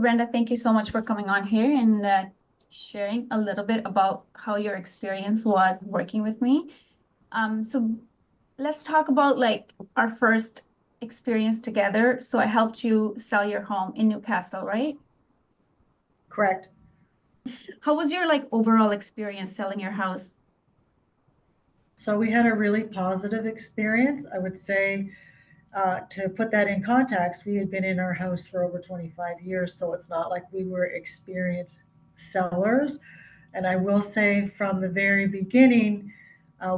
Brenda, thank you so much for coming on here and sharing a little bit about how your experience was working with me. So let's talk about like our first experience together. So I helped you sell your home in Newcastle, right? Correct. How was your like overall experience selling your house? So we had a really positive experience. I would say, to put that in context, we had been in our house for over 25 years, so it's not like we were experienced sellers. And I will say from the very beginning,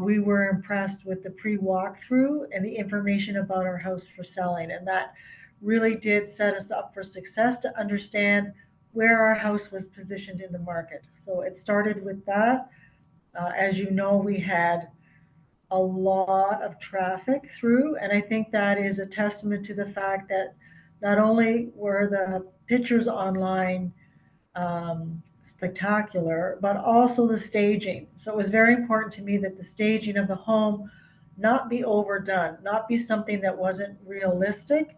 we were impressed with the pre walkthrough and the information about our house for selling. And that really did set us up for success to understand where our house was positioned in the market. So it started with that. As you know, we had a lot of traffic through, and I think that is a testament to the fact that not only were the pictures online spectacular, but also the staging. So it was very important to me that the staging of the home not be overdone, not be something that wasn't realistic.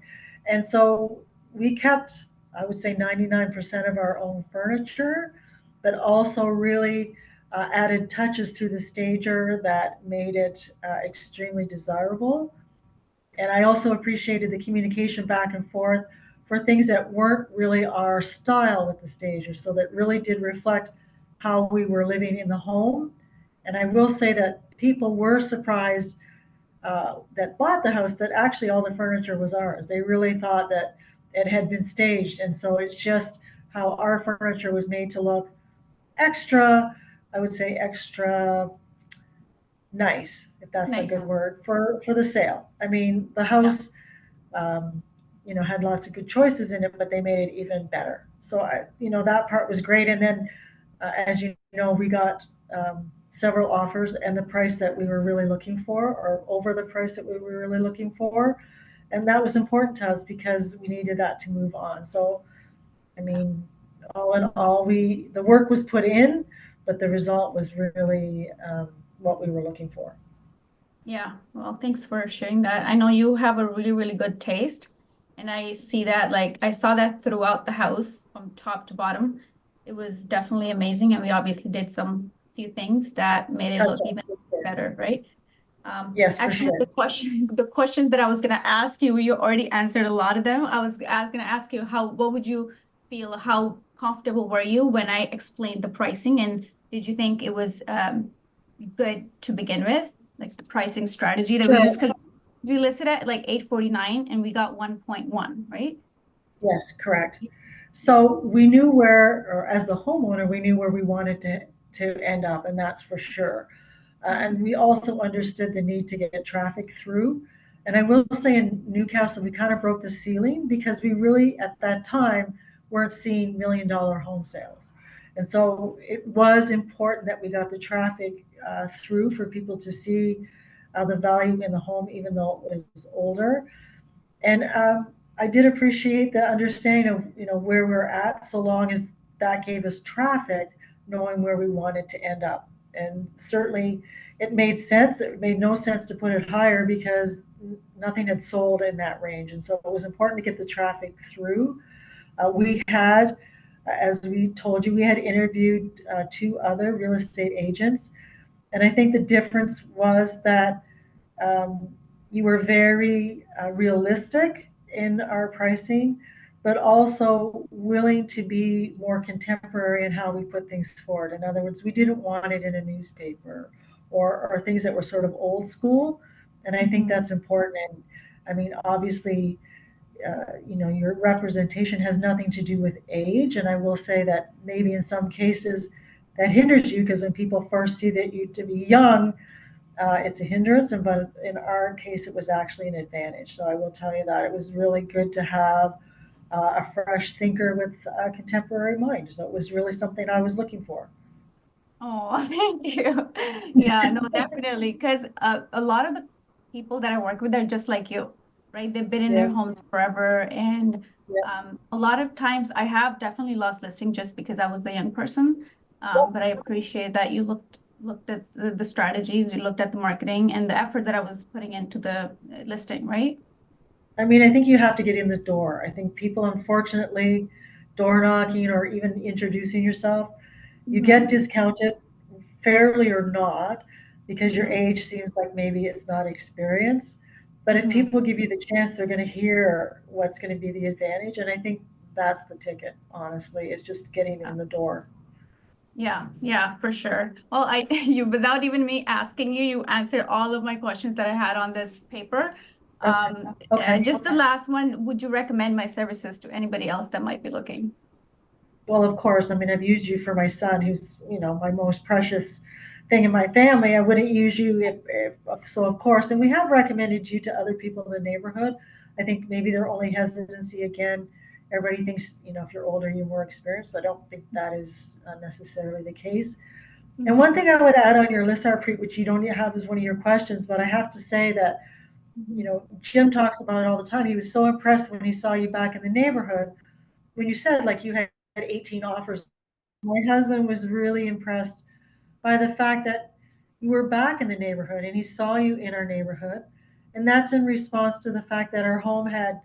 And so we kept, I would say, 99% of our own furniture, but also really added touches to the stager that made it extremely desirable. And I also appreciated the communication back and forth for things that weren't really our style with the stager, so that really did reflect how we were living in the home. And I will say that people were surprised that bought the house that actually all the furniture was ours. They really thought that it had been staged. And so it's just how our furniture was made to look extra, I would say extra nice, if that's a good Nice. word, for the sale. I mean, the Yeah. house, um, had lots of good choices in it, but they made it even better. So that part was great. And then, as you know, we got several offers, and the price that we were really looking for, or over the price that we were really looking for, and that was important to us because we needed that to move on. So, I mean, all in all, we the work was put in, but the result was really what we were looking for. Yeah. Well, thanks for sharing that. I know you have a really, really good taste. And I see that, like, I saw that throughout the house from top to bottom. It was definitely amazing. And we obviously did some few things that made it Touch look up, even for sure. better, right? Yes, for Actually, sure. the questions that I was gonna ask you, you already answered a lot of them. I was gonna ask you what would you feel, how comfortable were you when I explained the pricing, and did you think it was good to begin with, like the pricing strategy that we Sure. used? Because we listed at like 849 and we got 1.1, right? Yes, correct. So we knew where, or as the homeowner, we knew where we wanted to end up, and that's for sure. And Mhm. we also understood the need to get traffic through. And I will say in Newcastle, we kind of broke the ceiling because we really, at that time, weren't seeing $1 million home sales. And so it was important that we got the traffic through for people to see the value in the home, even though it was older. And I did appreciate the understanding of where we're at, so long as that gave us traffic, knowing where we wanted to end up. And certainly, it made sense. It made no sense to put it higher because nothing had sold in that range, and so it was important to get the traffic through. We had, as we told you, we had interviewed two other real estate agents, and I think the difference was that um, you were very realistic in our pricing, but also willing to be more contemporary in how we put things forward. In other words, we didn't want it in a newspaper, or things that were sort of old school. And I think Mhm. that's important. And I mean, obviously, your representation has nothing to do with age. And I will say that maybe in some cases that hinders you, because when people first see that you to be young, it's a hindrance, and but in our case, it was actually an advantage. So I will tell you that it was really good to have a fresh thinker with a contemporary mind. So it was really something I was looking for. Oh, thank you. Yeah, no, definitely. Because a lot of the people that I work with are just like you, right? They've been in their Yeah, homes forever. And yeah, a lot of times I have definitely lost listing just because I was the young person. But I appreciate that you looked at the strategies, you looked at the marketing and the effort that I was putting into the listing, right? I mean, I think you have to get in the door. I think people, unfortunately, door knocking or even introducing yourself, you get Mhm. discounted fairly or not because your Mhm. age seems like maybe it's not experience. But if Mhm. people give you the chance, they're going to hear what's going to be the advantage. And I think that's the ticket, honestly, is just getting in the door. Yeah, yeah, for sure. Well, you, without even me asking you, you answered all of my questions that I had on this paper. Okay. Okay. Just the last one, would you recommend my services to anybody else that might be looking? Well, of course, I mean, I've used you for my son, who's, my most precious thing in my family. I wouldn't use you so of course, and we have recommended you to other people in the neighborhood. I think maybe their only hesitancy, again, everybody thinks, if you're older, you're more experienced, but I don't think that is necessarily the case. And one Mhm. thing I would add on your list, Harpreet, which you don't have as one of your questions, but I have to say that, Mhm. Jim talks about it all the time. He was so impressed when he saw you back in the neighborhood when you said like you had 18 offers. My husband was really impressed by the fact that you were back in the neighborhood and he saw you in our neighborhood. And that's in response to the fact that our home had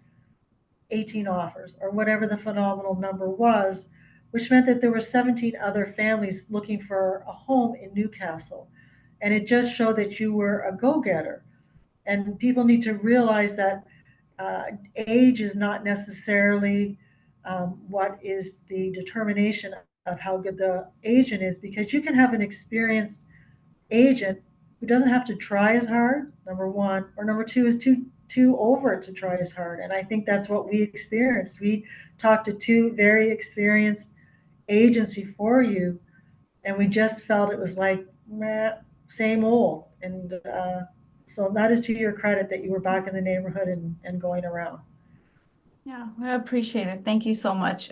18 offers or whatever the phenomenal number was, which meant that there were 17 other families looking for a home in Newcastle. And it just showed that you were a go getter. And people need to realize that uh, age is not necessarily what is the determination of how good the agent is, because you can have an experienced agent who doesn't have to try as hard, number one, or number two is too over to try as hard. And I think that's what we experienced. We talked to two very experienced agents before you, and we just felt it was like, meh, same old. And so that is to your credit that you were back in the neighborhood and going around. Yeah, I appreciate it. Thank you so much.